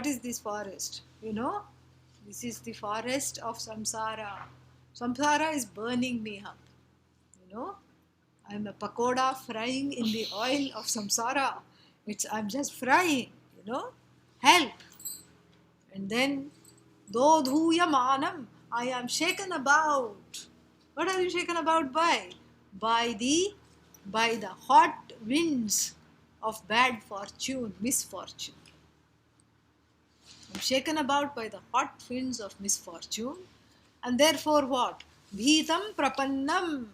is this forest? This is the forest of samsara. Samsara is burning me up. I'm a pakoda frying in the oil of samsara. I'm just frying, Help. And then, dodhuya manam, I am shaken about. What are you shaken about by? By the hot winds of bad fortune, misfortune. I'm shaken about by the hot winds of misfortune. And therefore what? Bhitam prapannam.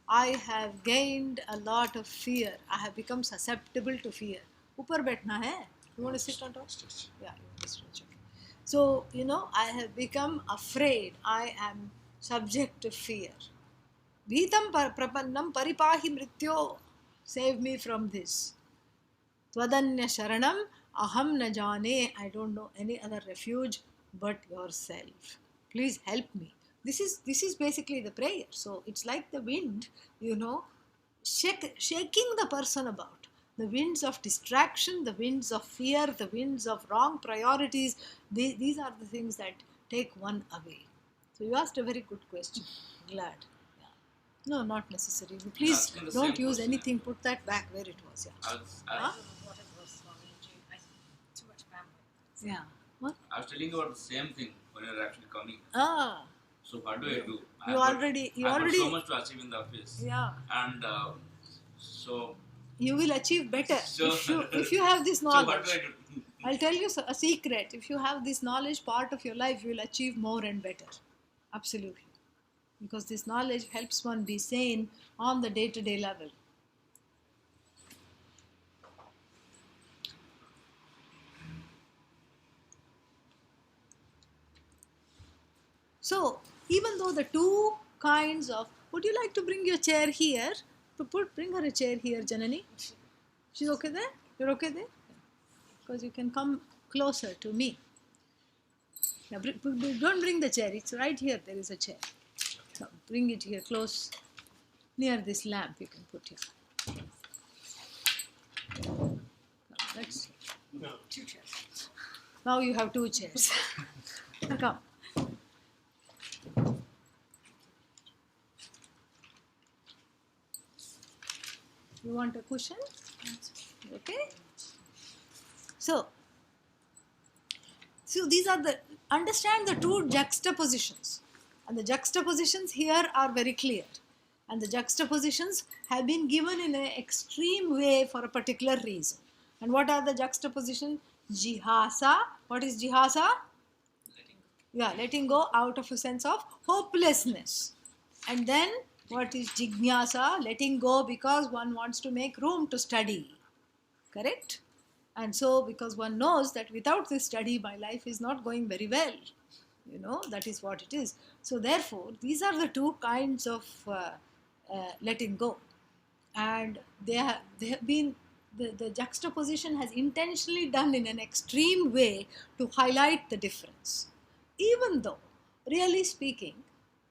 I have gained a lot of fear. I have become susceptible to fear. Upar betna hai? You want to sit on top? Yeah, you want to stretch. Okay. So, I have become afraid. I am subject to fear. Bhitam prapannam paripahi mrityo. Save me from this. Twadanya sharanam aham na jane. I don't know any other refuge but yourself. Please help me. This is basically the prayer. So it's like the wind, shaking the person about. The winds of distraction, the winds of fear, the winds of wrong priorities. These are the things that take one away. So you asked a very good question. Glad. Yeah. No, not necessary. Please don't use anything. Put that back where it was. Yeah. What it was too much bandwidth. Yeah. What? I was telling you about the same thing when you were actually coming. So what do I do? You already got so much to achieve in the office. Yeah. And so you will achieve better if you have this knowledge. So what do I do? I'll tell you a secret. If you have this knowledge part of your life, you will achieve more and better. Absolutely. Because this knowledge helps one be sane on the day-to-day level. So, even though the two kinds of, would you like to bring your chair here? Bring her a chair here, Janani. She's okay there? You're okay there? Because you can come closer to me. Now, don't bring the chair. It's right here. There is a chair. So, bring it here close. Near this lamp you can put here. Let's see. No. 2 chairs. Now you have 2 chairs. Come. You want a cushion? Okay. So these are understand the two juxtapositions. And the juxtapositions here are very clear. And the juxtapositions have been given in an extreme way for a particular reason. And what are the juxtapositions? Jihasa. What is jihasa? Letting go out of a sense of hopelessness. And then what is jignasa? Letting go because one wants to make room to study. Correct? And so because one knows that without this study my life is not going very well. That is what it is. So therefore these are the two kinds of letting go. And they have been, the juxtaposition has intentionally done in an extreme way to highlight the difference. Even though, really speaking,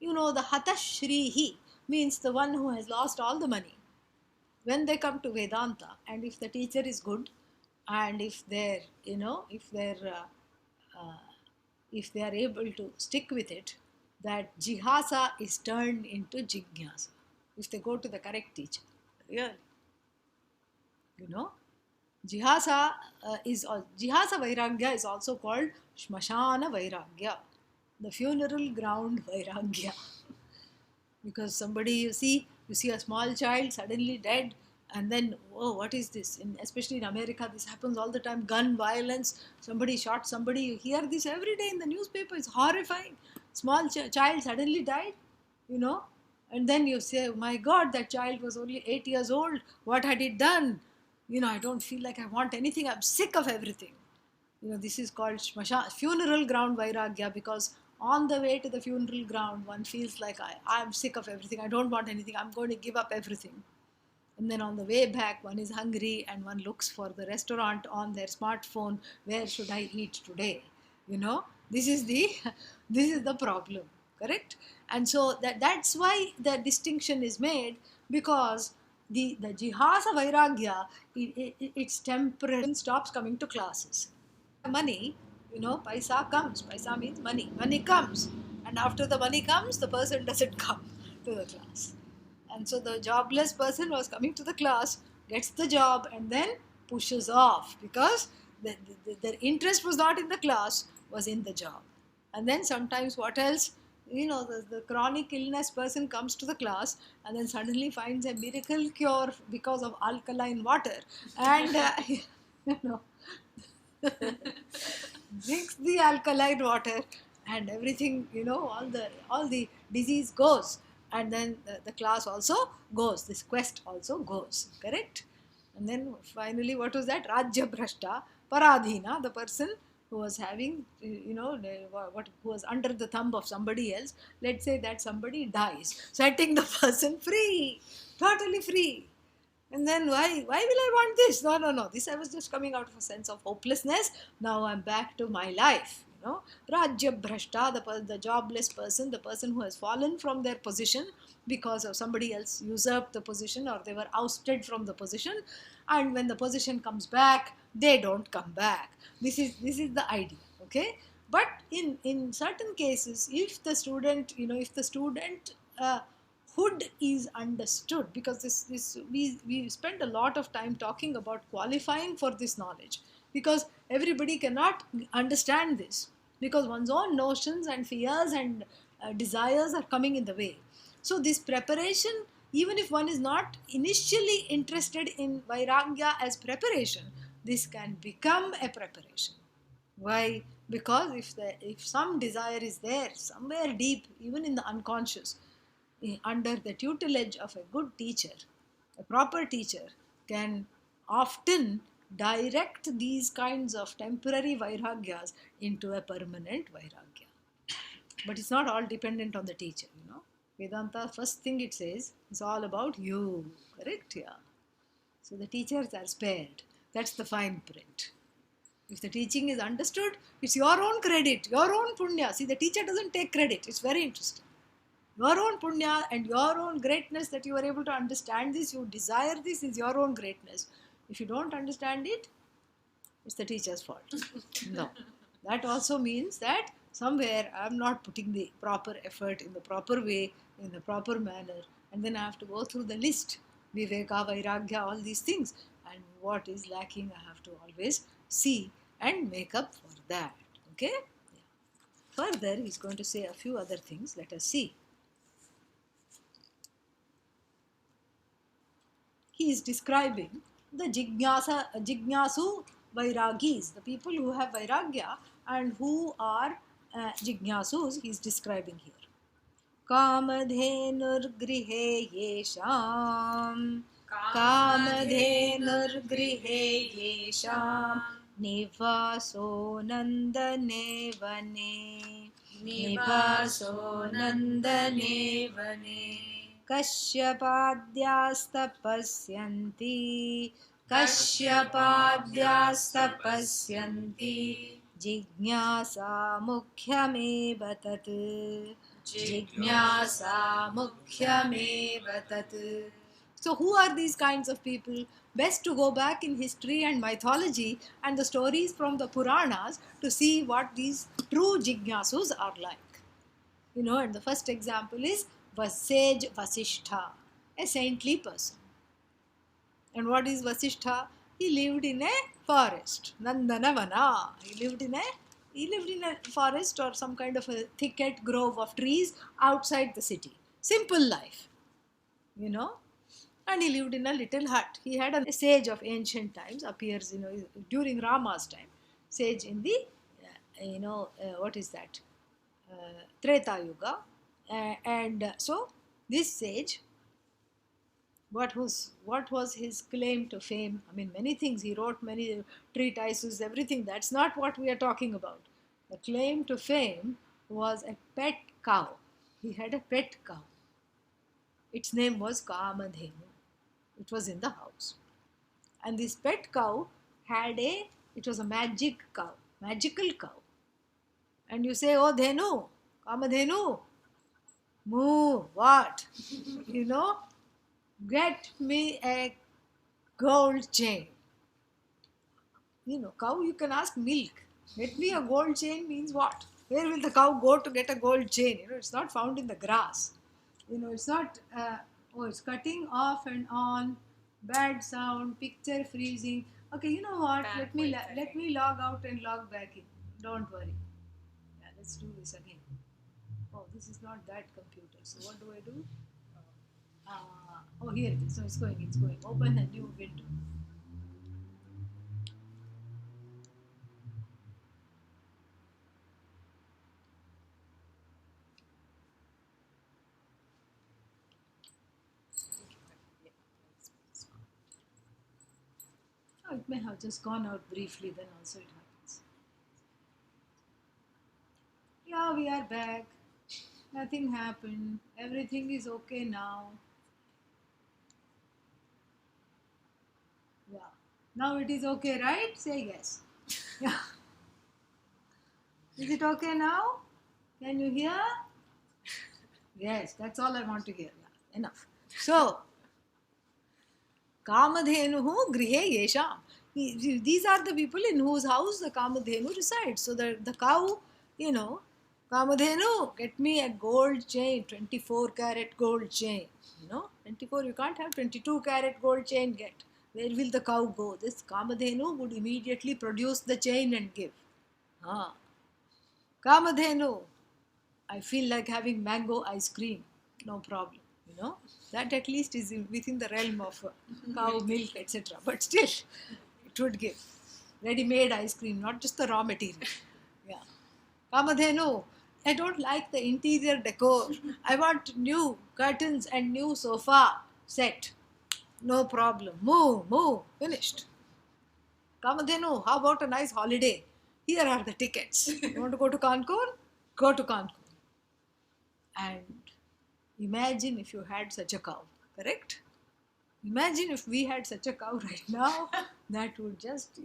the hatashrihi means the one who has lost all the money. When they come to Vedanta, and if the teacher is good, and if they're, if they are able to stick with it, that jihasa is turned into jignasa. If they go to the correct teacher, really. Jihasa Vairagya is also called Shmashana Vairagya, the funeral ground Vairagya. Because somebody, you see a small child suddenly dead, and then, oh, what is this? Especially in America, this happens all the time. Gun violence, somebody shot somebody. You hear this every day in the newspaper. It's horrifying. Small child suddenly died, and then you say, oh my God, that child was only 8 years old. What had it done? I don't feel like I want anything. I'm sick of everything. This is called funeral ground Vairagya, because on the way to the funeral ground, one feels like I'm sick of everything. I don't want anything. I'm going to give up everything. And then on the way back, one is hungry and one looks for the restaurant on their smartphone. Where should I eat today? This is the problem. Correct? And so that's why the distinction is made, because the jihasa Vairagya, it's temporary. Stops coming to classes. Money, paisa comes. Paisa means money. Money comes. And after the money comes, the person doesn't come to the class. And so the jobless person was coming to the class, gets the job, and then pushes off because their interest was not in the class, was in the job. And then sometimes what else? The chronic illness person comes to the class and then suddenly finds a miracle cure because of alkaline water and drinks the alkaline water and everything, all the disease goes, and then the class also goes, this quest also goes, correct? And then finally, what was that? Rajya Bhrashta Paradhina, the person who was having, who was under the thumb of somebody else. Let's say that somebody dies, setting the person free, totally free. And then why will I want this? No. This, I was just coming out of a sense of hopelessness. Now I'm back to my life. Rajya Bhrashta, the jobless person, the person who has fallen from their position because of somebody else usurped the position or they were ousted from the position. And when the position comes back, they don't come back. This is the idea. Okay. But in certain cases, if the student, hood is understood, because we spend a lot of time talking about qualifying for this knowledge, because everybody cannot understand this, because one's own notions and fears and desires are coming in the way. So this preparation, even if one is not initially interested in vairagya as preparation, this can become a preparation. Why? Because if some desire is there somewhere deep, even in the unconscious, under the tutelage of a good teacher, a proper teacher can often direct these kinds of temporary vairagyas into a permanent vairagya. But it's not all dependent on the teacher, Vedanta, first thing it says, is all about you, correct? Yeah. So the teachers are spared. That's the fine print. If the teaching is understood, it's your own credit, your own punya. See, the teacher doesn't take credit. It's very interesting. Your own punya and your own greatness that you are able to understand this, you desire this, is your own greatness. If you don't understand it, it's the teacher's fault. No. That also means that somewhere I am not putting the proper effort in the proper way, in the proper manner, and then I have to go through the list, Viveka, Vairagya, all these things, and what is lacking I have to always see and make up for that. Okay? Yeah. Further, he's going to say a few other things. Let us see. He is describing the jignasu vairagis, the people who have vairagya and who are jignasus, he is describing here. Kamadhenur grihe yesham, Kamadhenur grihe yesham, Nivaso nandane vane, Nivaso nandane vane. Kashyapādyāstapasyanti, Kashyapādyāstapasyanti, Jignāsa mukhyameva tat, Jignāsa mukhyameva tat. So who are these kinds of people? Best to go back in history and mythology and the stories from the Puranas to see what these true Jignasus are like. And the first example is Sage Vasishtha, a saintly person. And what is Vasishtha? He lived in a forest, Nandanavana. He lived in a forest or some kind of a thicket grove of trees outside the city. Simple life, And he lived in a little hut. He had a sage of ancient times, appears, during Rama's time. Sage in the, what is that? Treta Yuga. And so this sage, what was his claim to fame? I mean, many things. He wrote many treatises, everything. That's not what we are talking about. The claim to fame was a pet cow. He had a pet cow. Its name was Kamadhenu. It was in the house. And this pet cow it was a magic cow, magical cow. And you say, oh, Dhenu, Kamadhenu, moo, what? Get me a gold chain. Cow, you can ask milk. Get me a gold chain means what? Where will the cow go to get a gold chain? It's not found in the grass. It's not, it's cutting off and on, bad sound, picture freezing. Okay, you know what? Bad Let me log out and log back in. Don't worry. Yeah, let's do this again. Oh, this is not that computer. So what do I do? Here it is. So it's going. Open a new window. Oh, it may have just gone out briefly, then also it happens. Yeah, we are back. Nothing happened. Everything is okay now. Yeah. Now it is okay, right? Say yes. Yeah. Is it okay now? Can you hear? Yes, that's all I want to hear. Yeah, enough. So, Kamadhenuhu grihe yesham. These are the people in whose house the Kamadhenu resides. So the cow, Kamadhenu, get me a gold chain, 24 karat gold chain. 24, you can't have 22 karat gold chain get. Where will the cow go? This Kamadhenu would immediately produce the chain and give. Kamadhenu, I feel like having mango ice cream. No problem. That at least is within the realm of cow milk, etc. But still, it would give ready-made ice cream, not just the raw material. Yeah. Kamadhenu, I don't like the interior decor. I want new curtains and new sofa set. No problem. Move. Finished. Kamadhenu, how about a nice holiday? Here are the tickets. You want to go to Cancun? Go to Cancun. And imagine if you had such a cow, correct? Imagine if we had such a cow right now that would just,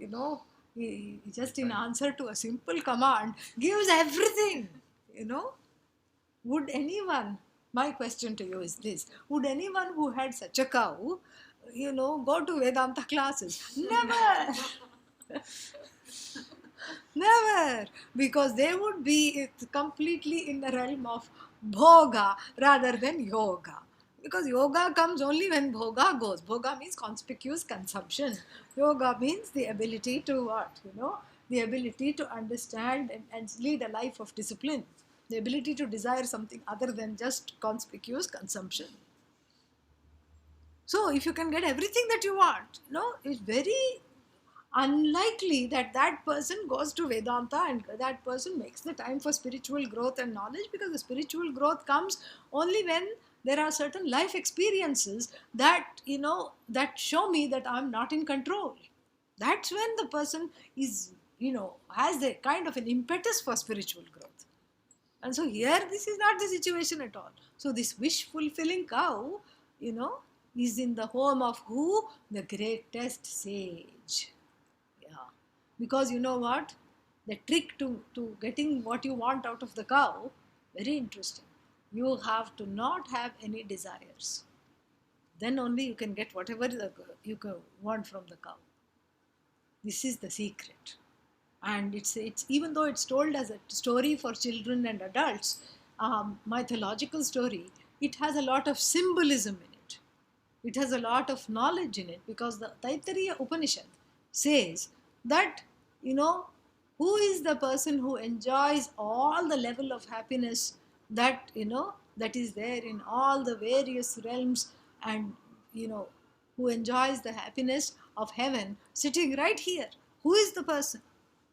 just in answer to a simple command, gives everything, Would anyone, my question to you is this, would anyone who had such a cow, go to Vedanta classes? Never! Never! Because they would be completely in the realm of bhoga rather than yoga. Because yoga comes only when bhoga goes. Bhoga means conspicuous consumption. Yoga means the ability to what? The ability to understand and lead a life of discipline. The ability to desire something other than just conspicuous consumption. So if you can get everything that you want, it's very unlikely that person goes to Vedanta and that person makes the time for spiritual growth and knowledge, because the spiritual growth comes only when there are certain life experiences that, that show me that I'm not in control. That's when the person is, has a kind of an impetus for spiritual growth. And so here, this is not the situation at all. So this wish-fulfilling cow, is in the home of who? The greatest sage. Because you know what? The trick to getting what you want out of the cow, very interesting. You have to not have any desires. Then only you can get whatever you want from the cow. This is the secret. And it's even though it's told as a story for children and adults, mythological story, it has a lot of symbolism in it. It has a lot of knowledge in it, because the Taittiriya Upanishad says that, who is the person who enjoys all the level of happiness that, that is there in all the various realms, and, who enjoys the happiness of heaven sitting right here. Who is the person?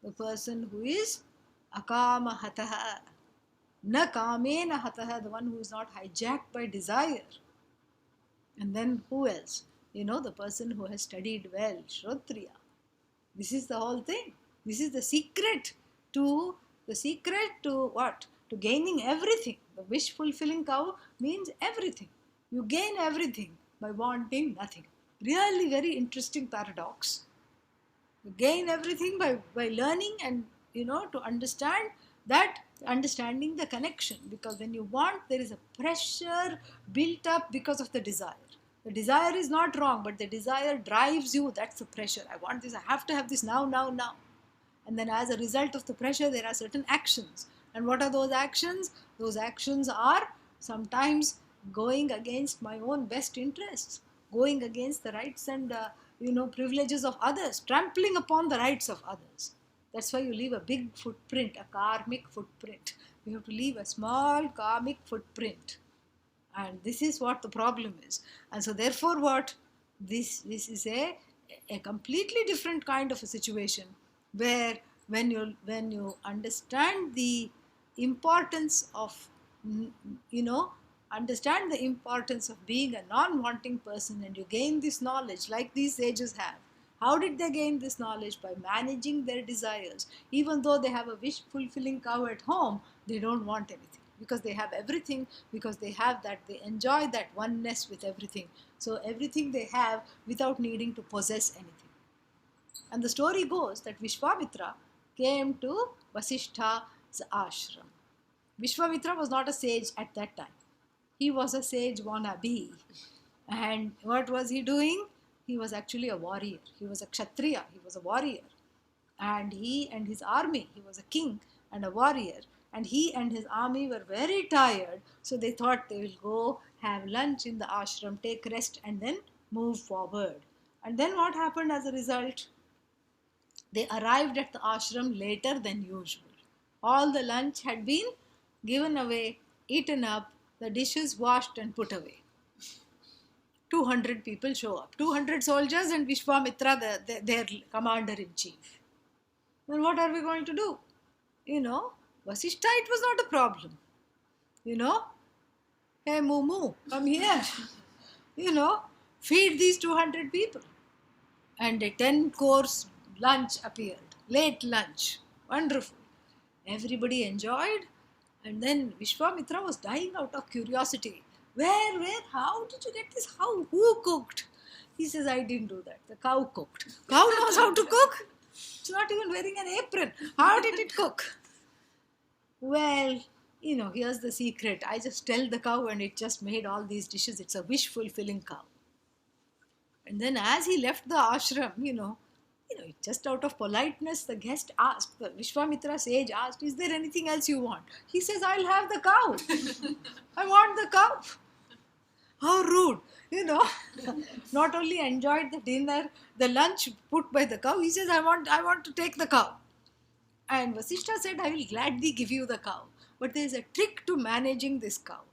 The person who is akama hataha, na kamena hataha, the one who is not hijacked by desire. And then who else? The person who has studied well, Shrotriya. This is the whole thing. This is the secret to what? To gaining everything. The wish-fulfilling cow means everything. You gain everything by wanting nothing. Really very interesting paradox. You gain everything by learning and, to understand that, understanding the connection. Because when you want, there is a pressure built up because of the desire. The desire is not wrong, but the desire drives you. That's the pressure. I want this. I have to have this now. And then as a result of the pressure, there are certain actions. And what are those actions? Those actions are sometimes going against my own best interests, going against the rights and privileges of others, trampling upon the rights of others. That's why you leave a big footprint, a karmic footprint. You have to leave a small karmic footprint. And this is what the problem is. And so therefore what? This is a completely different kind of a situation where when you understand the importance of, understand the importance of being a non-wanting person, and you gain this knowledge like these sages have. How did they gain this knowledge? By managing their desires. Even though they have a wish-fulfilling cow at home, they don't want anything because they have everything, because they have that, they enjoy that oneness with everything. So everything they have without needing to possess anything. And the story goes that Vishwamitra came to Vasishtha's ashram. Vishwamitra was not a sage at that time. He was a sage wannabe. And what was he doing? He was actually a warrior. He was a kshatriya. He was a warrior. And he and his army, he was a king and a warrior. And he and his army were very tired. So they thought they will go have lunch in the ashram, take rest, and then move forward. And then what happened as a result? They arrived at the ashram later than usual. All the lunch had been given away, eaten up, the dishes washed and put away. 200 people show up. 200 soldiers and Vishwamitra, their commander-in-chief. Then what are we going to do? Vasishtha, it was not a problem. Hey, Moo, come here. Feed these 200 people. And a 10-course lunch appeared. Late lunch. Wonderful. Everybody enjoyed. And then Vishwamitra was dying out of curiosity. Where, how did you get this? Who cooked? He says, I didn't do that. The cow cooked. Cow knows how to cook. It's not even wearing an apron. How did it cook? Well, here's the secret. I just tell the cow and it just made all these dishes. It's a wish-fulfilling cow. And then as he left the ashram, just out of politeness, the guest asked, the Vishwamitra sage asked, is there anything else you want? He says, I'll have the cow. I want the cow. How rude. Not only enjoyed the dinner, the lunch put by the cow, he says, I want to take the cow. And Vasishtha said, I will gladly give you the cow. But there is a trick to managing this cow.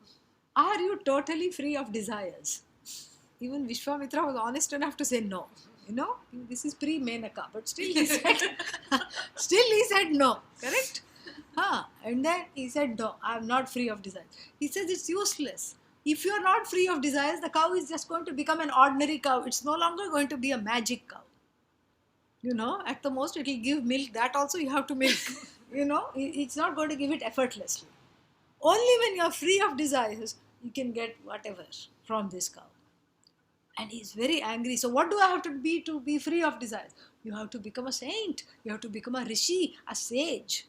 Are you totally free of desires? Even Vishwamitra was honest enough to say no. This is pre-Menaka, but still he said no, correct? And then he said, no, I am not free of desires. He says it's useless. If you are not free of desires, the cow is just going to become an ordinary cow. It's no longer going to be a magic cow. At the most it will give milk. That also you have to milk. It's not going to give it effortlessly. Only when you are free of desires, you can get whatever from this cow. And he's very angry. So what do I have to be free of desires? You have to become a saint. You have to become a rishi, a sage.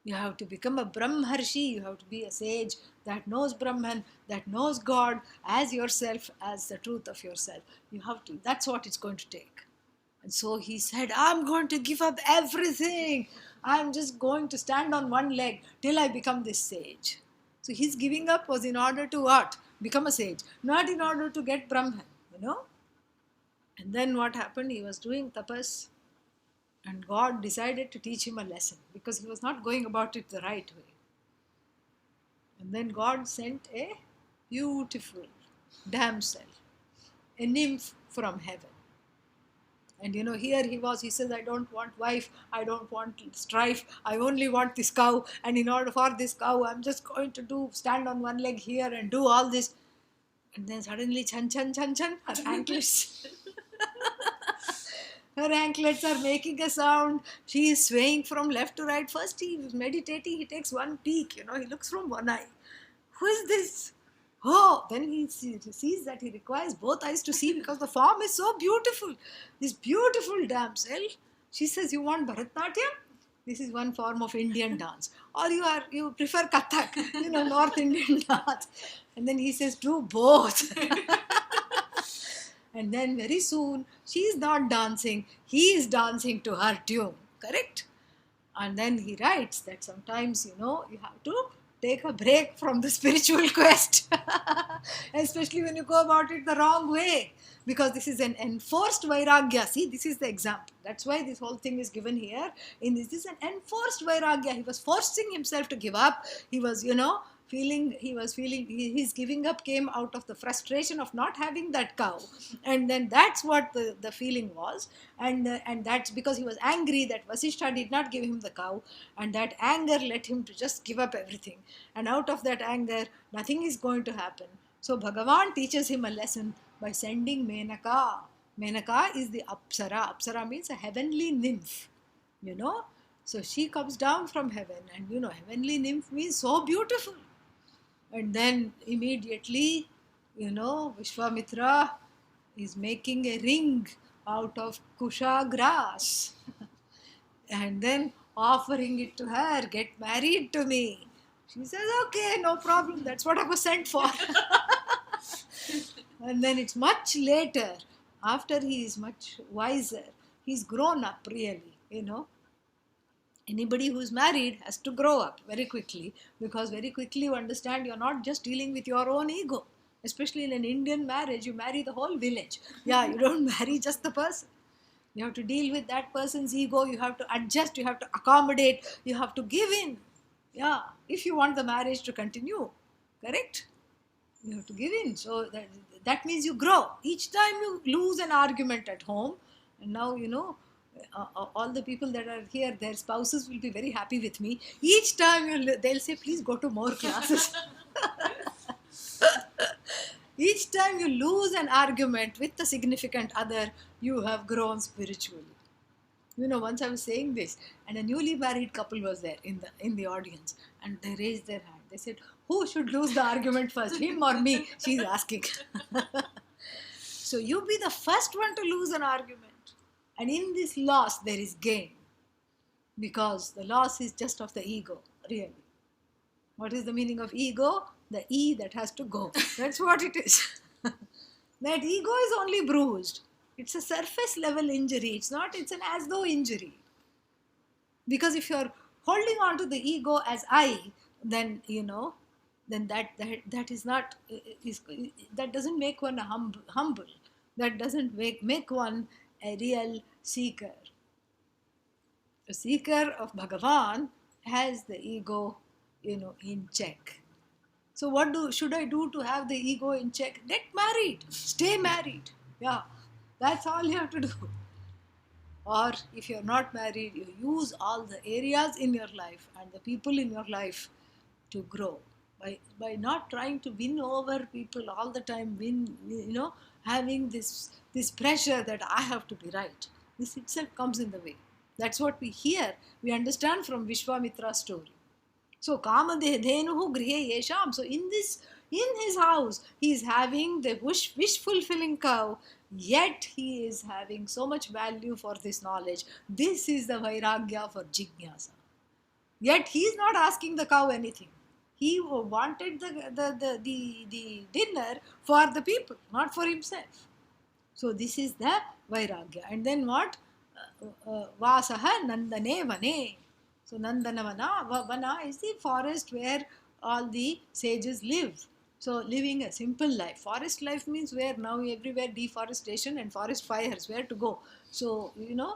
You have to become a brahmarshi. You have to be a sage that knows Brahman, that knows God as yourself, as the truth of yourself. You have to. That's what it's going to take. And so he said, I'm going to give up everything. I'm just going to stand on one leg till I become this sage. So his giving up was in order to what? Become a sage. Not in order to get Brahman. And then what happened? He was doing tapas and God decided to teach him a lesson because he was not going about it the right way. And then God sent a beautiful damsel, a nymph from heaven. And here he says, I don't want wife, I don't want strife, I only want this cow. And in order for this cow, I'm just going to stand on one leg here and do all this. And then suddenly, chan, her anklets. Her anklets are making a sound. She is swaying from left to right. First he is meditating, he takes one peek, he looks from one eye. Who is this? Oh, then he sees that he requires both eyes to see because the form is so beautiful. This beautiful damsel, she says, you want Bharatnatyam? This is one form of Indian dance. Or you prefer Kathak, North Indian dance. And then he says, do both. And then very soon, she is not dancing. He is dancing to her tune. Correct? And then he writes that sometimes, you have to take a break from the spiritual quest, especially when you go about it the wrong way, because this is an enforced vairagya. See, this is the example. That's why this whole thing is given here. In this is an enforced vairagya. He was forcing himself to give up. He was, feeling his giving up came out of the frustration of not having that cow, and then that's what the feeling was, and that's because he was angry that Vasishtha did not give him the cow, and that anger led him to just give up everything, and out of that anger nothing is going to happen. So Bhagavan teaches him a lesson by sending Menaka. Menaka is the Apsara. Apsara means a heavenly nymph, so she comes down from heaven, and heavenly nymph means so beautiful. And then immediately, Vishwamitra is making a ring out of kusha grass and then offering it to her, get married to me. She says, okay, no problem, that's what I was sent for. And then it's much later, after he is much wiser, he's grown up really, Anybody who's married has to grow up very quickly, because very quickly you understand you're not just dealing with your own ego. Especially in an Indian marriage, you marry the whole village. Yeah, you don't marry just the person. You have to deal with that person's ego, you have to adjust, you have to accommodate, you have to give in. Yeah, if you want the marriage to continue, correct? You have to give in. So that means you grow. Each time you lose an argument at home, and now, all the people that are here, their spouses will be very happy with me. Each time they'll say, please go to more classes. Each time you lose an argument with a significant other, you have grown spiritually. Once I was saying this, and a newly married couple was there in the audience, and they raised their hand. They said, who should lose the argument first, him or me? She's asking. So you be the first one to lose an argument. And in this loss, there is gain. Because the loss is just of the ego, really. What is the meaning of ego? The E that has to go. That's what it is. That ego is only bruised. It's a surface level injury. It's an as though injury. Because if you're holding on to the ego as I, then, then that is not, that doesn't make one humble. That doesn't make one a real seeker. A seeker of Bhagavan has the ego, in check. So what should I do to have the ego in check? Get married. Stay married. Yeah, that's all you have to do. Or if you're not married, you use all the areas in your life and the people in your life to grow. By not trying to win over people all the time, having this pressure that I have to be right. This itself comes in the way. That's what we hear, we understand from Vishwamitra's story. So, Kamadhenuhu grihe yesham. So, in his house, he is having the wish-fulfilling cow, yet he is having so much value for this knowledge. This is the vairagya for Jignasa. Yet he is not asking the cow anything. He wanted the dinner for the people, not for himself. So this is the vairagya. And then what? Vasaha nandane vane. So Nandana vana is the forest where all the sages live. So living a simple life. Forest life means where now everywhere deforestation and forest fires, where to go. So,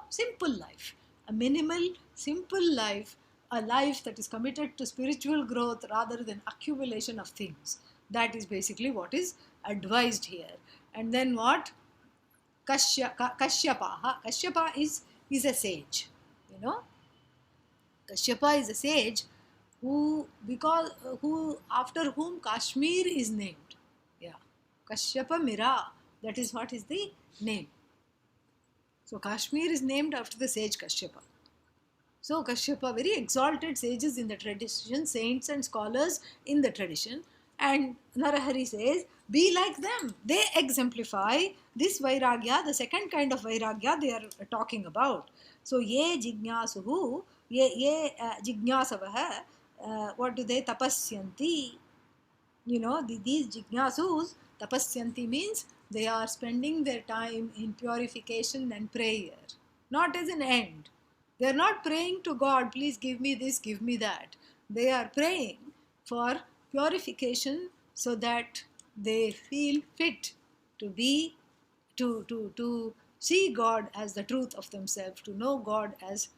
simple life. A minimal, simple life. A life that is committed to spiritual growth rather than accumulation of things. That is basically what is advised here. And then what? Kashyapa. Kashyapa is a sage. Kashyapa is a sage who after whom Kashmir is named. Yeah. Kashyapa Mira. That is what is the name. So Kashmir is named after the sage Kashyapa. So Kashyapa, very exalted sages in the tradition, saints and scholars in the tradition. And Narahari says, be like them. They exemplify this vairagya, the second kind of vairagya they are talking about. So, ye jignasuhu, ye jignasavaha, what do they? Tapasyanti. These jignasus, tapasyanti means they are spending their time in purification and prayer. Not as an end. They are not praying to God, please give me this, give me that. They are praying for purification so that they feel fit to be, to see God as the truth of themselves, to know God as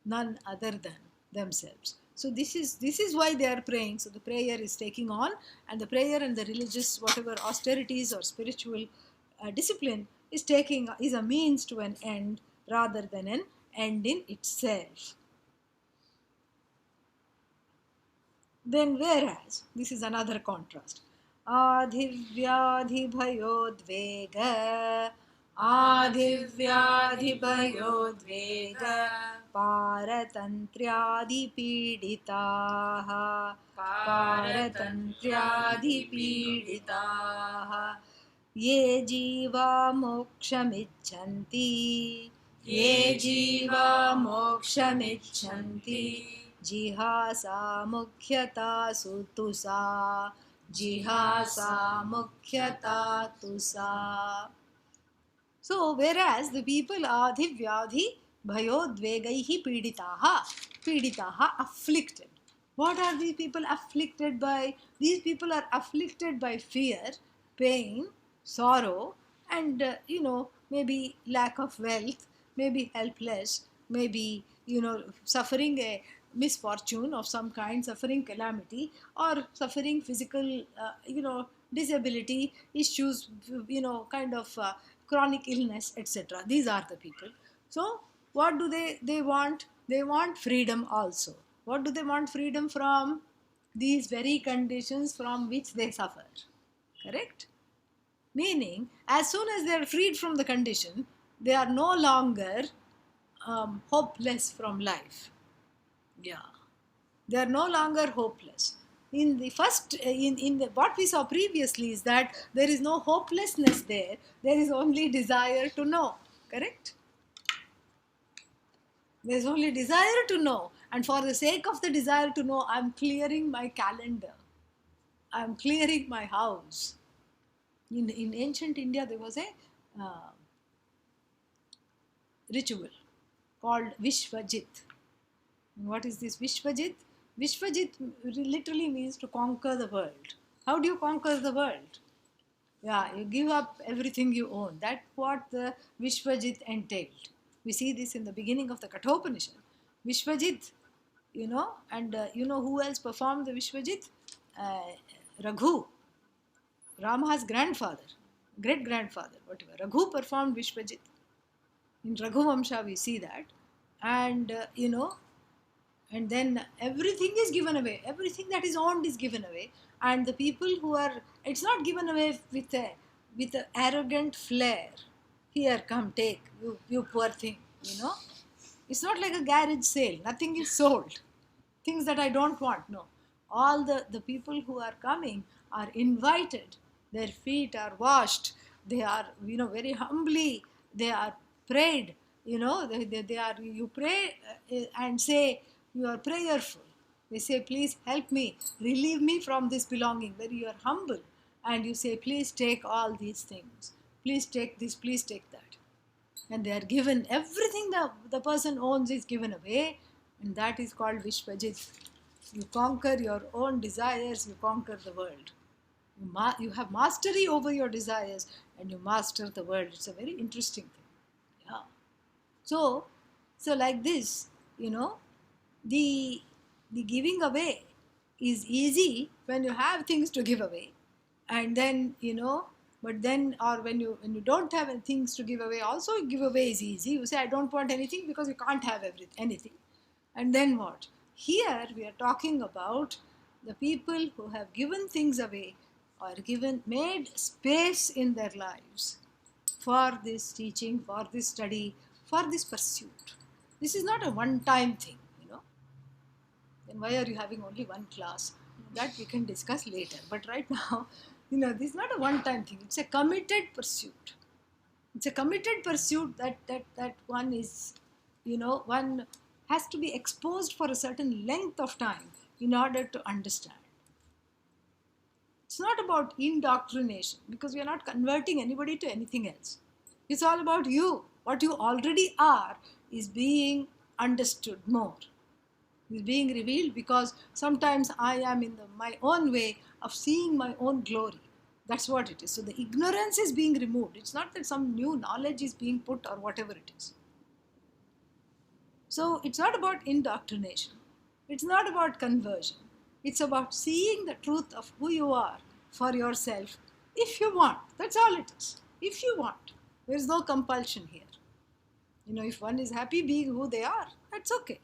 none other than themselves. So this is why they are praying. So the prayer is taking on, and the prayer and the religious whatever austerities or spiritual discipline is a means to an end rather than an end in itself. Then whereas, this is another contrast. Adhivyadhibhayodvega, Adhivyadhibhayodvega, Paratantriadipiditaha, Paratantriadipiditaha, Ye jiva mokshamichanti, Ye jiva mokshamichanti, Jihasa mukhyata sutusa, Jihasa mukhyata tusa. So, whereas the people are Adhivyadhi bhayodvegaihi piditaha, afflicted. What are these people afflicted by? These people are afflicted by fear, pain, sorrow, and maybe lack of wealth, maybe helpless, maybe suffering a misfortune of some kind, suffering calamity, or suffering physical disability issues, kind of chronic illness, etc. These are the people. So what do they want? They want freedom also. What do they want freedom from? These very conditions from which they suffer. Correct? Meaning, as soon as they are freed from the condition, they are no longer hopeless from life. Yeah, they are no longer hopeless. In the first, in the what we saw previously is that there is no hopelessness there. There is only desire to know. Correct? There is only desire to know, and for the sake of the desire to know, I am clearing my calendar. I am clearing my house. In ancient India, there was a ritual called Vishvajit. What is this Vishvajit? Vishvajit literally means to conquer the world. How do you conquer the world? Yeah, you give up everything you own. That's what the Vishvajit entailed. We see this in the beginning of the Kathopanishad. Vishvajit, and who else performed the Vishvajit? Raghu, Rama's grandfather, great-grandfather, whatever. Raghu performed Vishvajit. In Raghu Vamsha we see that. And, and then everything is given away. Everything that is owned is given away. And the people who are, it's not given away with a arrogant flair. Here, come, take, you poor thing, It's not like a garage sale. Nothing is sold. Things that I don't want, no. All the people who are coming are invited. Their feet are washed. They are, very humbly, they are prayed. They are, you pray and say, you are prayerful. They say, please help me, relieve me from this belonging, where you are humble. And you say, please take all these things. Please take this, please take that. And they are given, everything the person owns is given away. And that is called Vishvajit. You conquer your own desires, you conquer the world. You have mastery over your desires and you master the world. It's a very interesting thing. Yeah. So like this, the giving away is easy when you have things to give away. And then, but then, or when you don't have things to give away, also give away is easy. You say, I don't want anything because you can't have anything. And then what? Here we are talking about the people who have given things away or made space in their lives for this teaching, for this study, for this pursuit. This is not a one-time thing, Then why are you having only one class? That we can discuss later. But right now, this is not a one-time thing. It's a committed pursuit. It's a committed pursuit that one is, one has to be exposed for a certain length of time in order to understand. It's not about indoctrination, because we are not converting anybody to anything else. It's all about you. What you already are is being understood more. Is being revealed because sometimes I am in my own way of seeing my own glory. That's what it is. So the ignorance is being removed. It's not that some new knowledge is being put or whatever it is. So it's not about indoctrination. It's not about conversion. It's about seeing the truth of who you are for yourself if you want. That's all it is. If you want. There is no compulsion here. If one is happy being who they are, that's okay.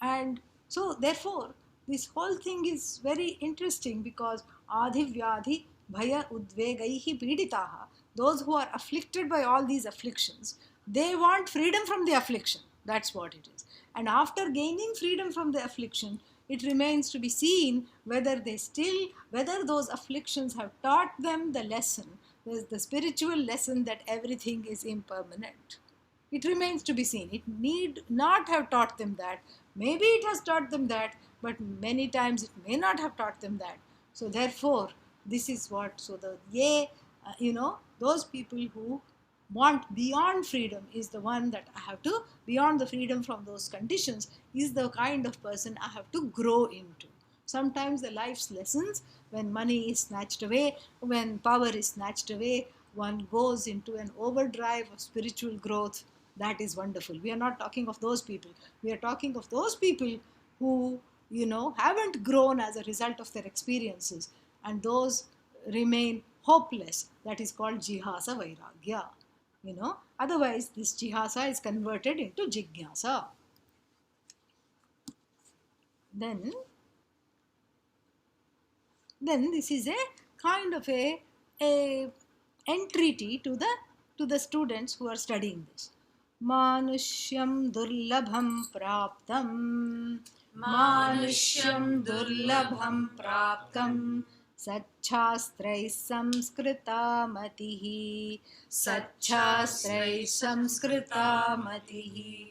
And so therefore, this whole thing is very interesting because adhivyadhi bhaya udvegaihi piditaha, those who are afflicted by all these afflictions, they want freedom from the affliction. That's what it is. And after gaining freedom from the affliction, it remains to be seen whether those afflictions have taught them the lesson, the spiritual lesson that everything is impermanent. It remains to be seen. It need not have taught them that. Maybe it has taught them that, but many times it may not have taught them that. So therefore, this is what, those people who want beyond freedom is the one that I have to, beyond the freedom from those conditions, is the kind of person I have to grow into. Sometimes the life's lessons, when money is snatched away, when power is snatched away, one goes into an overdrive of spiritual growth. That is wonderful. We are not talking of those people. We are talking of those people who, haven't grown as a result of their experiences, and those remain hopeless. That is called jihasa vairagya. Otherwise this jihasa is converted into jigyasa. Then this is a kind of a entreaty to the students who are studying this. Manushyam durlabham praptam, Manushyam durlabham praptam, Satchastrai samskrita matihi, Satchastrai samskrita matihi,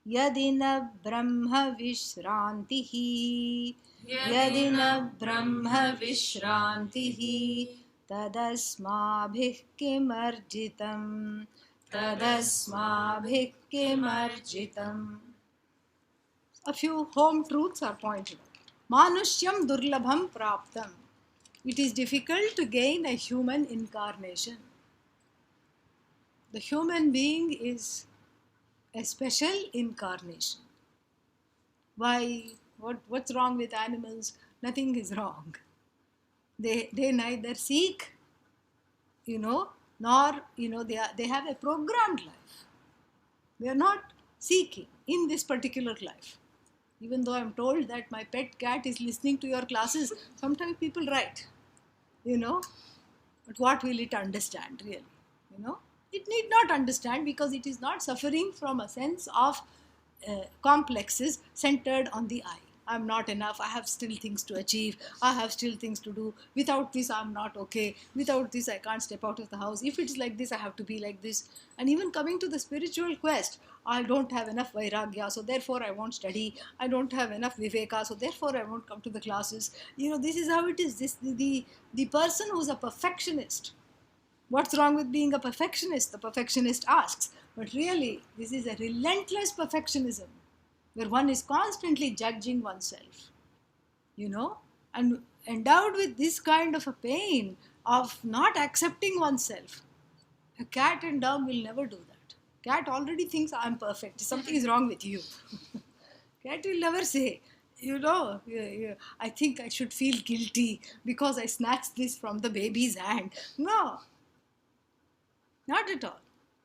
Yadina brahma vishrantihi, Yadina brahma vishrantihi, Tadasmabhih kimarjitam, Tadasmabhih kimarjitam. A few home truths are pointed out. Manushyam durlabham praptam. It is difficult to gain a human incarnation. The human being is a special incarnation. Why? What's wrong with animals? Nothing is wrong. They neither seek, nor, they have a programmed life. They are not seeking in this particular life. Even though I'm told that my pet cat is listening to your classes, sometimes people write, but what will it understand really? It need not understand because it is not suffering from a sense of complexes centered on the I. I'm not enough. I have still things to achieve. I have still things to do. Without this, I'm not okay. Without this, I can't step out of the house. If it's like this, I have to be like this. And even coming to the spiritual quest, I don't have enough vairagya, so therefore I won't study. I don't have enough viveka, so therefore I won't come to the classes. This is how it is. The person who's a perfectionist. What's wrong with being a perfectionist? The perfectionist asks. But really, this is a relentless perfectionism, where one is constantly judging oneself, and endowed with this kind of a pain of not accepting oneself. A cat and dog will never do that. Cat already thinks I'm perfect. Something is wrong with you. Cat will never say, I think I should feel guilty because I snatched this from the baby's hand. No, not at all.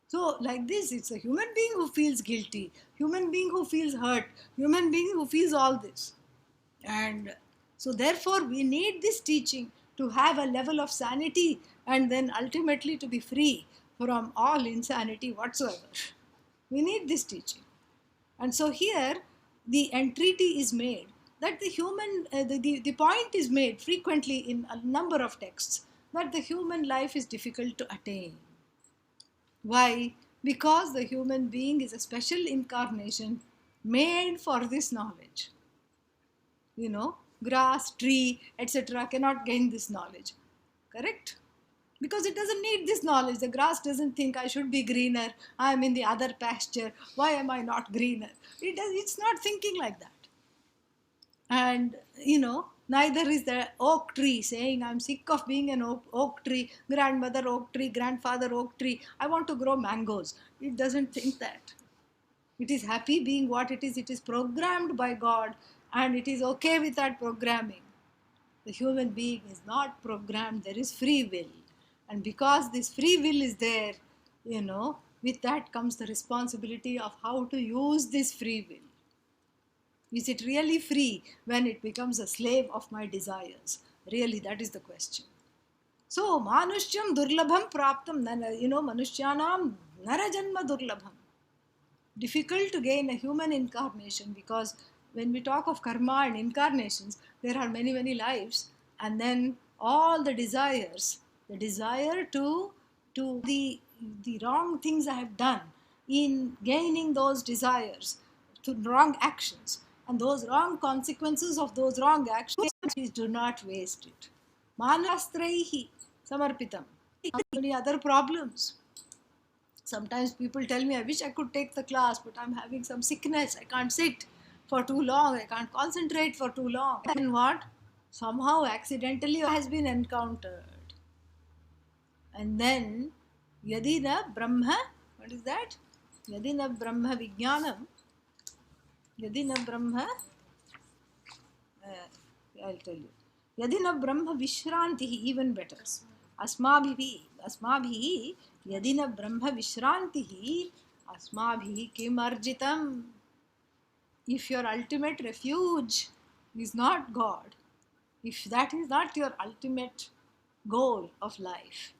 So like this, it's a human being who feels guilty, human being who feels hurt, human being who feels all this. And so therefore we need this teaching to have a level of sanity and then ultimately to be free from all insanity whatsoever. We need this teaching. And so here the entreaty is made that the point is made frequently in a number of texts that the human life is difficult to attain. Why? Because the human being is a special incarnation made for this knowledge. Grass, tree, etc. cannot gain this knowledge. Correct? Because it doesn't need this knowledge. The grass doesn't think I should be greener. I am in the other pasture. Why am I not greener? It's not thinking like that. And neither is the oak tree saying, I'm sick of being an oak tree, grandmother oak tree, grandfather oak tree. I want to grow mangoes. It doesn't think that. It is happy being what it is. It is programmed by God, and it is okay with that programming. The human being is not programmed. There is free will. And because this free will is there, with that comes the responsibility of how to use this free will. Is it really free when it becomes a slave of my desires? Really, that is the question. So, Manushyan Durlabham Praptam, Manushyanam Narajanma Durlabham. Difficult to gain a human incarnation, because when we talk of karma and incarnations, there are many, many lives, and then all the desires, the desire to the wrong things I have done, in gaining those desires, to wrong actions, and those wrong consequences of those wrong actions, please do not waste it. Manastraihi samarpitam. Many other problems. Sometimes people tell me, I wish I could take the class, but I'm having some sickness. I can't sit for too long. I can't concentrate for too long. And what? Somehow accidentally has been encountered. And then, Yadina Brahma, what is that? Yadina Brahma Vijnanam. Yadina Brahma, I'll tell you. Yadina Brahma Vishrantihi, even better. Asmabhihi Yadina Brahma Vishrantihi Asmabhihi Kim Arjitam. If your ultimate refuge is not God, if that is not your ultimate goal of life,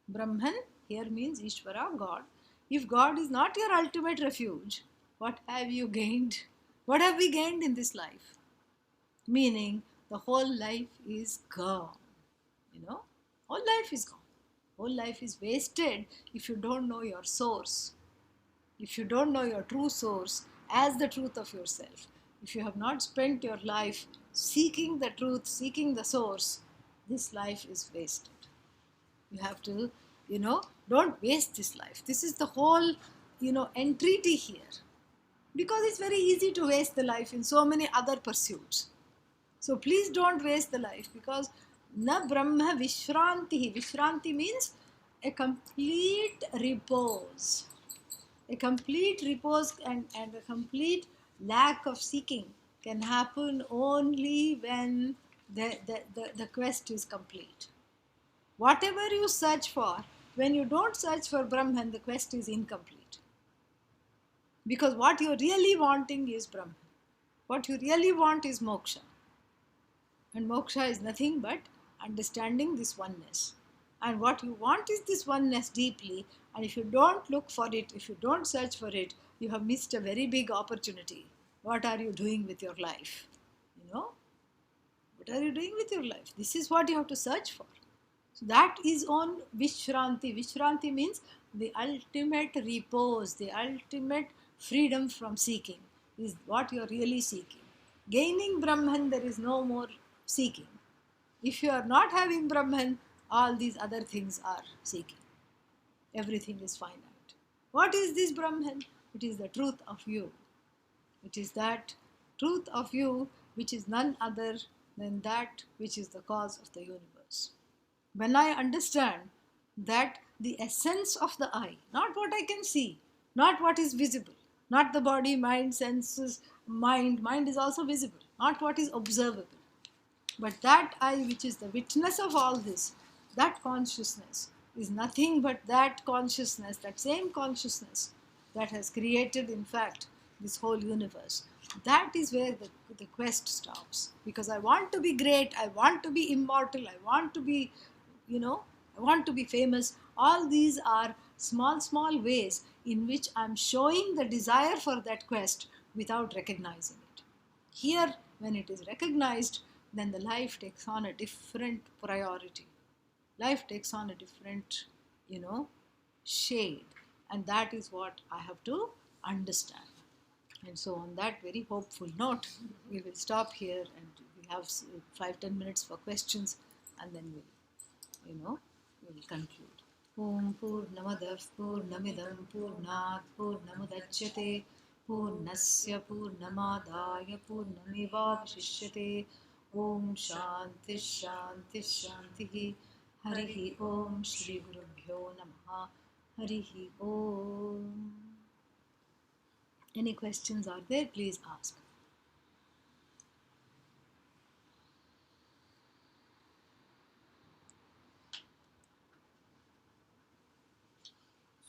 Brahman here means Ishvara, God. If God is not your ultimate refuge, what have you gained? What have we gained in this life? Meaning, the whole life is gone. Whole life is gone. Whole life is wasted if you don't know your source. If you don't know your true source as the truth of yourself. If you have not spent your life seeking the truth, seeking the source, this life is wasted. You have to, don't waste this life. This is the whole, entreaty here. Because it's very easy to waste the life in so many other pursuits. So please don't waste the life, because na brahma vishranti. Vishranti means a complete repose. A complete repose and a complete lack of seeking can happen only when the quest is complete. Whatever you search for, when you don't search for Brahman, the quest is incomplete. Because what you're really wanting is Brahman. What you really want is moksha. And moksha is nothing but understanding this oneness. And what you want is this oneness deeply. And if you don't look for it, if you don't search for it, you have missed a very big opportunity. What are you doing with your life? What are you doing with your life? This is what you have to search for. So that is on Vishranti. Vishranti means the ultimate repose, the ultimate freedom from seeking is what you are really seeking. Gaining Brahman, there is no more seeking. If you are not having Brahman, all these other things are seeking. Everything is finite. What is this Brahman? It is the truth of you. It is that truth of you which is none other than that which is the cause of the universe. When I understand that the essence of the I, not what I can see, not what is visible, not the body, mind, senses, mind is also visible, not what is observable, but that I which is the witness of all this, that consciousness is nothing but that consciousness, that same consciousness that has created, in fact, this whole universe. That is where the quest stops. Because I want to be great, I want to be immortal, I want to be, I want to be famous. All these are small ways in which I'm showing the desire for that quest without recognizing it. Here, when it is recognized, then the life takes on a different priority. Life takes on a different, shade. And that is what I have to understand. And so on that very hopeful note, we will stop here, and we have 5-10 minutes for questions, and then we'll will conclude. Om Purnamadav Purnamidam Purnat Purnamudachyate Purnasya Purnamadaya Purnamevavashishyate Om Shanti Shanti Shanti Harihi Om Shri Gurubhyo Namaha Harihi Om. Any questions are there? Please ask.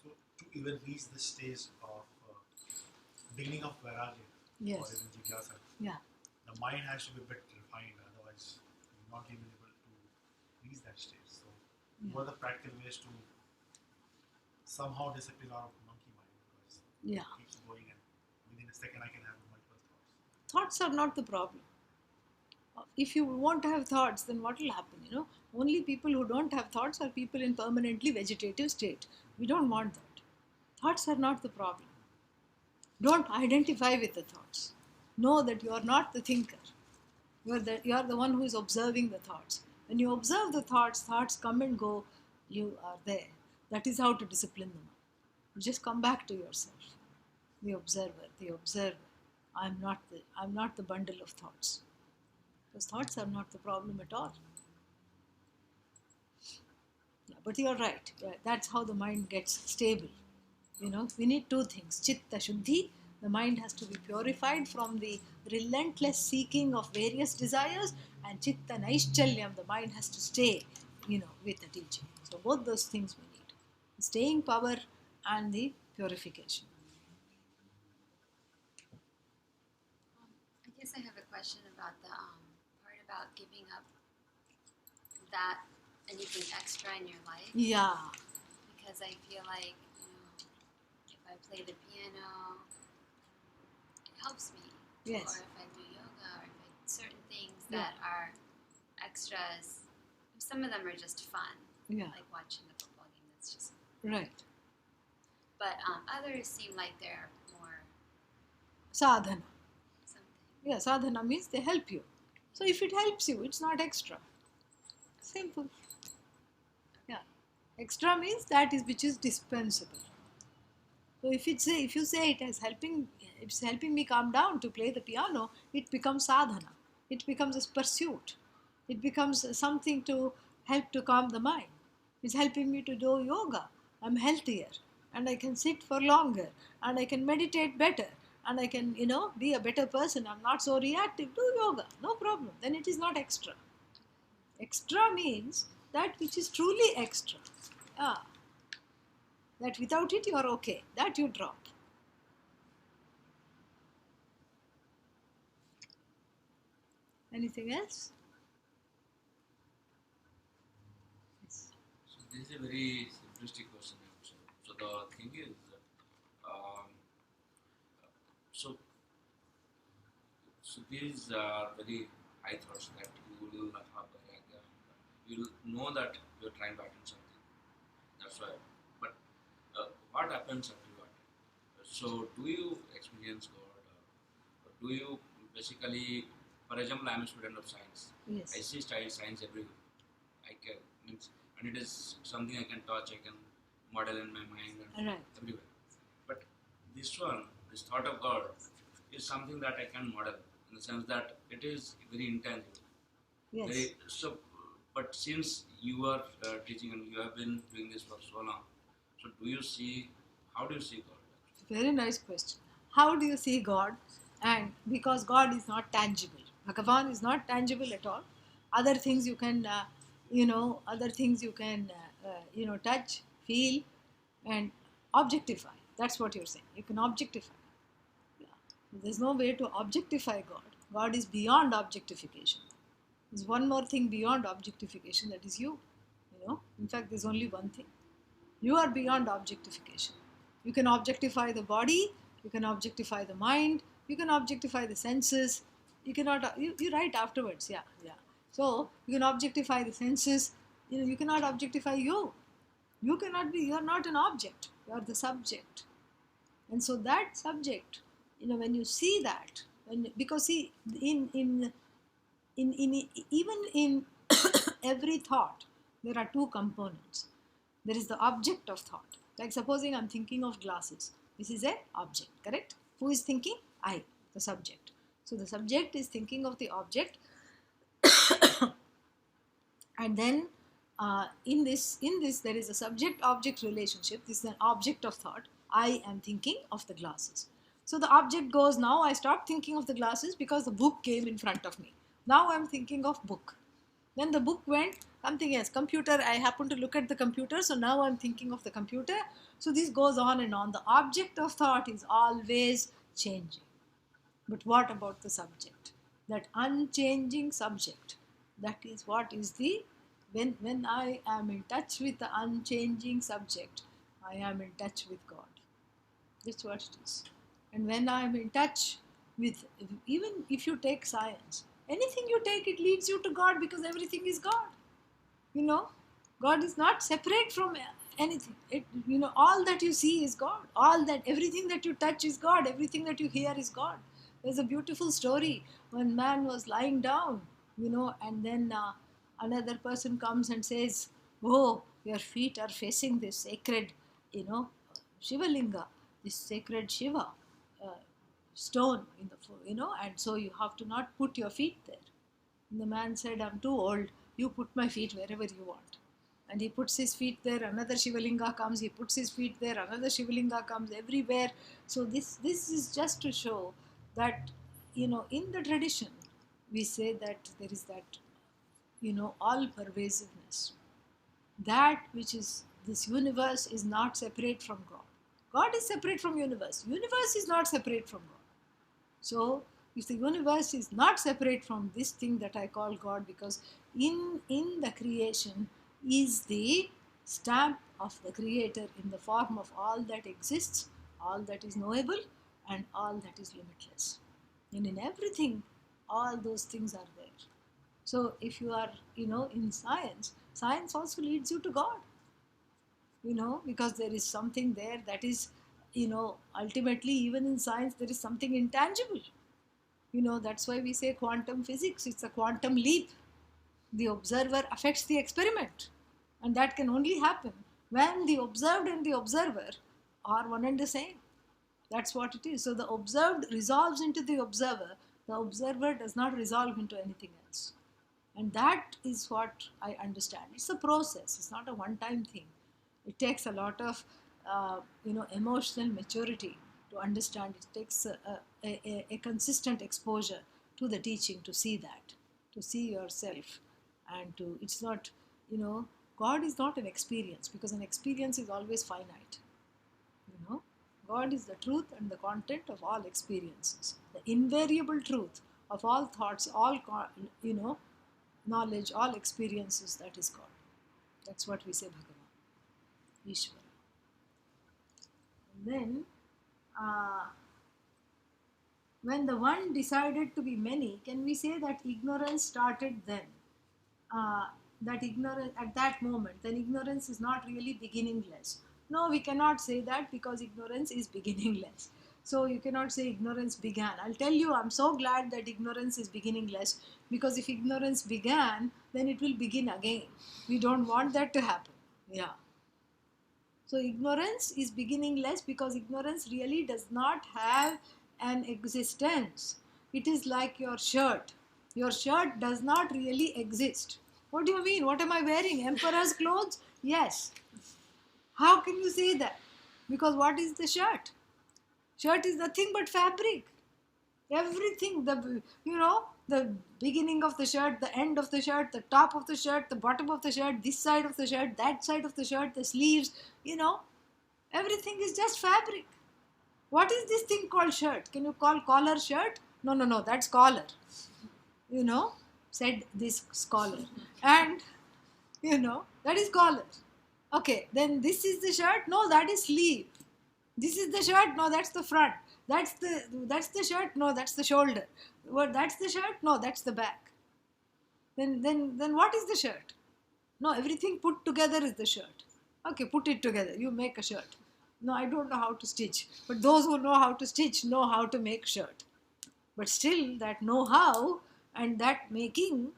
So to even reach the stage of beginning of Vairagya Yes. or even Jigyasa, Yeah. the mind has to be a bit refined, otherwise you're not even able to reach that stage. So what are the practical ways to somehow discipline our monkey mind, because Yeah. it keeps going and within a second I can have multiple thoughts. Thoughts are not the problem. If you want to have thoughts, then what will happen? Only people who don't have thoughts are people in permanently vegetative state. We don't want that. Thoughts are not the problem. Don't identify with the thoughts. Know that you are not the thinker. You are the one who is observing the thoughts. When you observe the thoughts, thoughts come and go. You are there. That is how to discipline the mind. You just come back to yourself, the observer, the observer. I'm not the bundle of thoughts. Those thoughts are not the problem at all. Yeah, but you're right. Yeah, that's how the mind gets stable. We need two things. Chitta Shuddhi, the mind has to be purified from the relentless seeking of various desires, and Chitta Naishchalyam, the mind has to stay, with the teaching. So both those things we need. Staying power and the purification. I guess I have a question about the part about giving up that anything extra in your life. Yeah. Because I feel like, if I play the piano, it helps me. Yes. Or if I do yoga, or if I do certain things that are extras. Some of them are just fun. Yeah. Like watching the football game, that's just Right. But others seem like they're more Sadhana. something. Yeah, sadhana means they help you. So if it helps you, it's not extra. Simple. Yeah. Extra means that is which is dispensable. So if you say it's helping me calm down to play the piano, it becomes sadhana. It becomes a pursuit. It becomes something to help to calm the mind. It's helping me to do yoga. I'm healthier and I can sit for longer and I can meditate better and I can, be a better person. I'm not so reactive. Do yoga. No problem. Then it is not extra. Extra means that which is truly extra. That without it you are okay. That you drop. Anything else? Yes. So this is a very simplistic question. So the thing is, um, so these are very high thoughts that you will have. You'll know that you're trying to attain something. That's why. But what happens afterward? So do you experience God? Or do you basically, for example, I'm a student of science. Yes. I see science everywhere. And it is something I can touch, I can model in my mind and Right. everywhere. But this thought of God, is something that I can model in the sense that it is very intangible. Yes. But since you are teaching and you have been doing this for so long, so how do you see God? Very nice question. How do you see God? And because God is not tangible, Bhagavan is not tangible at all. Other things you can, touch, feel, and objectify. That's what you're saying. You can objectify. Yeah. There's no way to objectify God. God is beyond objectification. There's one more thing beyond objectification, that is you. In fact, there's only one thing. You are beyond objectification. You can objectify the body, you can objectify the mind, you can objectify the senses. You cannot, you write afterwards, yeah. So, you can objectify the senses, you cannot objectify you. You are not an object, you are the subject. And so that subject, when you see that, because see, even in every thought, there are two components. There is the object of thought. Like supposing I'm thinking of glasses. This is a object, correct? Who is thinking? I, the subject. So the subject is thinking of the object, and then in this there is a subject-object relationship. This is an object of thought. I am thinking of the glasses. So the object goes, now I stopped thinking of the glasses because the book came in front of me. Now I'm thinking of book. Then the book went, something else, computer, I happen to look at the computer, so now I'm thinking of the computer. So this goes on and on. The object of thought is always changing. But what about the subject? That unchanging subject. That is what is the, when I am in touch with the unchanging subject, I am in touch with God. That's what it is. And when I am in touch with, even if you take science, anything you take, it leads you to God because everything is God. You know, God is not separate from anything. All that you see is God. Everything that you touch is God. Everything that you hear is God. There's a beautiful story when man was lying down, and then another person comes and says, "Oh, your feet are facing this sacred, Shiva Linga, this sacred Shiva stone in the, and so you have to not put your feet there." And the man said, "I'm too old. You put my feet wherever you want." And he puts his feet there. Another Shivalinga comes. He puts his feet there. Another Shivalinga comes. Everywhere. So this is just to show that, in the tradition, we say that there is that, all pervasiveness. That which is, this universe is not separate from God. God is separate from universe. Universe is not separate from God. So if the universe is not separate from this thing that I call God, because in the creation is the stamp of the Creator in the form of all that exists, all that is knowable, and all that is limitless. And in everything, all those things are there. So if you are, in science also leads you to God. Because there is something there that is, ultimately, even in science, there is something intangible. That's why we say quantum physics. It's a quantum leap. The observer affects the experiment. And that can only happen when the observed and the observer are one and the same. That's what it is. So the observed resolves into the observer. The observer does not resolve into anything else. And that is what I understand. It's a process. It's not a one-time thing. It takes a lot of, emotional maturity to understand. It takes a consistent exposure to the teaching to see that, to see yourself, and to, it's not, God is not an experience, because an experience is always finite. God is the truth and the content of all experiences, the invariable truth of all thoughts, all, knowledge, all experiences. That is God. That's what we say Bhagavan, Ishvara. And then, when the one decided to be many, can we say that ignorance started then? That ignorance at that moment, then ignorance is not really beginningless. No, we cannot say that, because ignorance is beginningless. So you cannot say ignorance began. I'll tell you, I'm so glad that ignorance is beginningless, because if ignorance began, then it will begin again. We don't want that to happen. Yeah. So ignorance is beginningless, because ignorance really does not have an existence. It is like your shirt. Your shirt does not really exist. What do you mean? What am I wearing? Emperor's clothes? Yes. How can you say that? Because what is the shirt? Shirt is nothing but fabric. Everything, the beginning of the shirt, the end of the shirt, the top of the shirt, the bottom of the shirt, this side of the shirt, that side of the shirt, the sleeves, everything is just fabric. What is this thing called shirt? Can you call collar shirt? No, that's collar. Said this scholar. And, that is collar. Okay, then this is the shirt? No, that is sleeve. This is the shirt? No, that's the front. That's the shirt? No, that's the shoulder. Well, that's the shirt? No, that's the back. Then what is the shirt? No, everything put together is the shirt. Okay, put it together. You make a shirt. No, I don't know how to stitch. But those who know how to stitch know how to make shirt. But still, that know-how and that making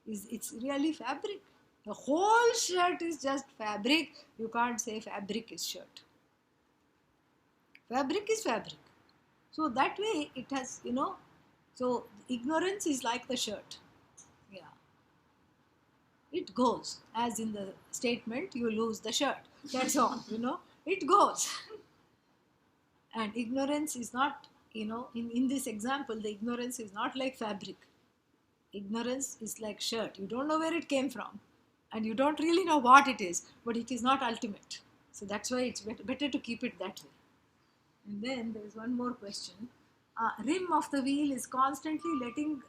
it's really fabric. The whole shirt is just fabric. You can't say fabric is shirt. Fabric is fabric. So that way it has, so ignorance is like the shirt. Yeah. It goes. As in the statement, you lose the shirt. That's all, it goes. And ignorance is not, in this example, the ignorance is not like fabric. Ignorance is like shirt. You don't know where it came from. And you don't really know what it is, but it is not ultimate. So that's why it's better to keep it that way. And then there is one more question. Rim of the wheel is constantly letting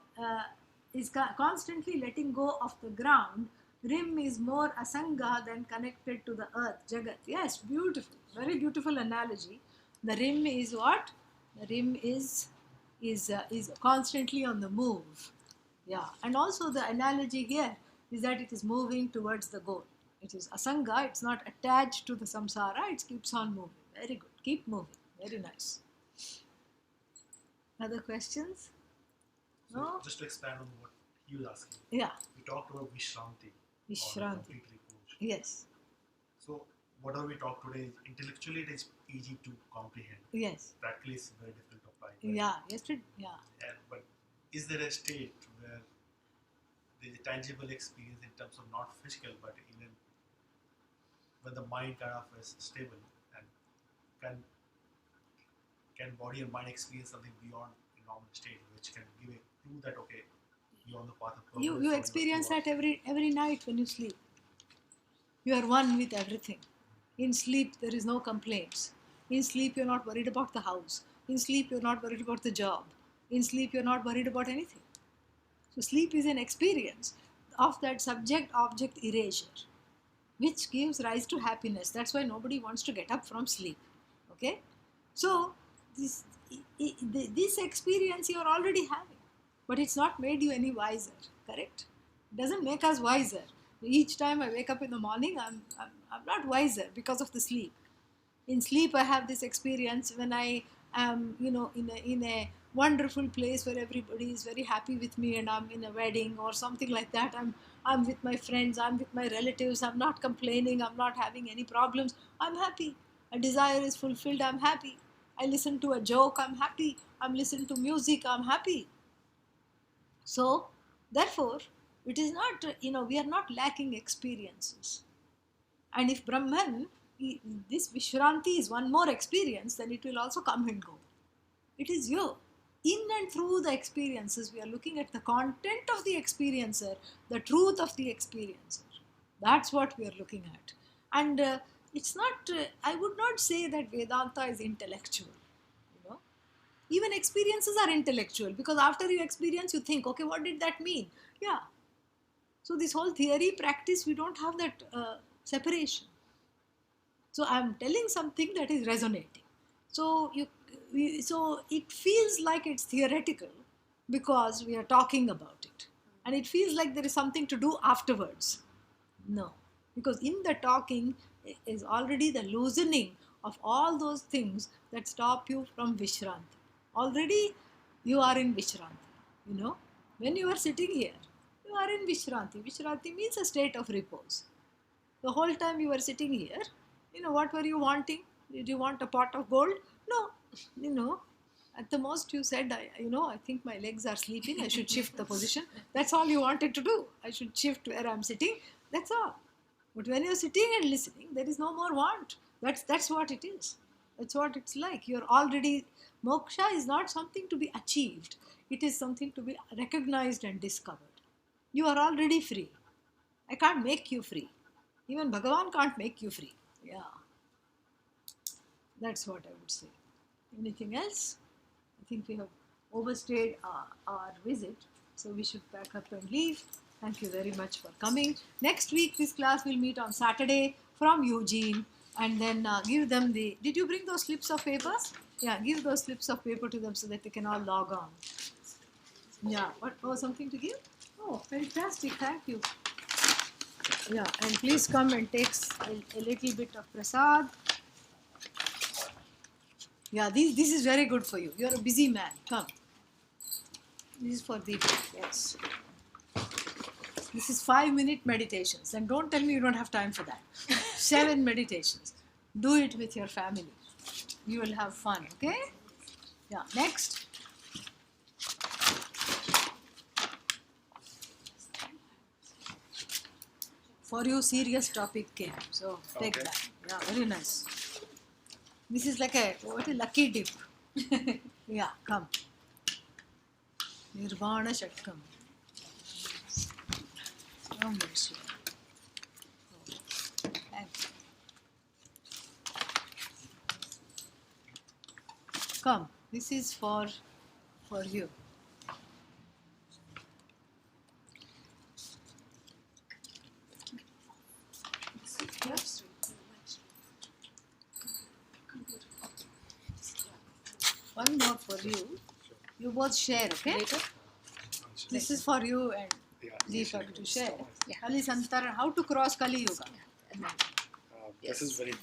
go of the ground. Rim is more asanga than connected to the earth, Jagat. Yes, beautiful, very beautiful analogy. The rim is what? The rim is constantly on the move. Yeah, and also the analogy here is that it is moving towards the goal. It is asanga, it's not attached to the samsara, it keeps on moving. Very good, keep moving, very nice. Other questions? So No? just to expand on what he was asking, Yeah, we talked about Vishranti. Or Vishranti. complete repose. Yes, So whatever we talk today, intellectually it is easy to comprehend. yes. Practically it's very difficult to apply. Yeah, yesterday, yeah. But is there a state where there is a tangible experience in terms of not physical, but even when the mind kind of is stable and can body and mind experience something beyond a normal state, which can give a clue that okay, you're on the path of progress. You experience that every night when you sleep. You are one with everything. In sleep, there is no complaints. In sleep, you're not worried about the house. In sleep, you're not worried about the job. In sleep, you're not worried about anything. So sleep is an experience of that subject-object erasure, which gives rise to happiness. That's why nobody wants to get up from sleep. Okay? So this experience you are already having, but it's not made you any wiser. Correct? It doesn't make us wiser. Each time I wake up in the morning, I'm not wiser because of the sleep. In sleep, I have this experience when I am, in a wonderful place where everybody is very happy with me, and I'm in a wedding or something like that. I'm with my friends, I'm with my relatives, I'm not complaining, I'm not having any problems. I'm happy. A desire is fulfilled, I'm happy. I listen to a joke, I'm happy. I'm listening to music, I'm happy. So, therefore, it is not, we are not lacking experiences. And if Brahman, this Vishranti is one more experience, then it will also come and go. It is you. In and through the experiences, we are looking at the content of the experiencer, the truth of the experiencer. That's what we are looking at. And it's not, I would not say that Vedanta is intellectual. Even experiences are intellectual, because after you experience, you think, okay, what did that mean? Yeah. So this whole theory, practice, we don't have that separation. So I'm telling something that is resonating. So it feels like it's theoretical because we are talking about it. And it feels like there is something to do afterwards. No. Because in the talking is already the loosening of all those things that stop you from Vishranti. Already you are in Vishranti. When you are sitting here, you are in Vishranti. Vishranti means a state of repose. The whole time you were sitting here, what were you wanting? Did you want a pot of gold? No. At the most you said, I think my legs are sleeping, I should shift the position. That's all you wanted to do. I should shift where I'm sitting. That's all. But when you're sitting and listening, there is no more want. That's what it is. That's what it's like. You're already, moksha is not something to be achieved. It is something to be recognized and discovered. You are already free. I can't make you free. Even Bhagavan can't make you free. Yeah. That's what I would say. Anything else? I think we have overstayed our visit, so we should pack up and leave. Thank you very much for coming. Next week, this class will meet on Saturday from Eugene, and then give them the... Did you bring those slips of paper? Yeah, give those slips of paper to them so that they can all log on. Yeah, what? Oh, something to give? Oh, fantastic. Thank you. Yeah, and please come and take a little bit of prasad. Yeah, this is very good for you. You're a busy man. Come. This is for Deepak. Yes. This is 5-minute meditations. And don't tell me you don't have time for that. 7 meditations. Do it with your family. You will have fun, okay? Yeah, next. For you, serious topic came. So take Okay. that. Yeah, very nice. This is like a lucky dip. Yeah, come. Nirvana Shatkam. Om Namah Shivaya. Thanks. Come. This is for you. One more for you. You both share, okay? This is for you and Yeah. Deepak to share. Kali Santaran, how to cross Kali Yuga. This is very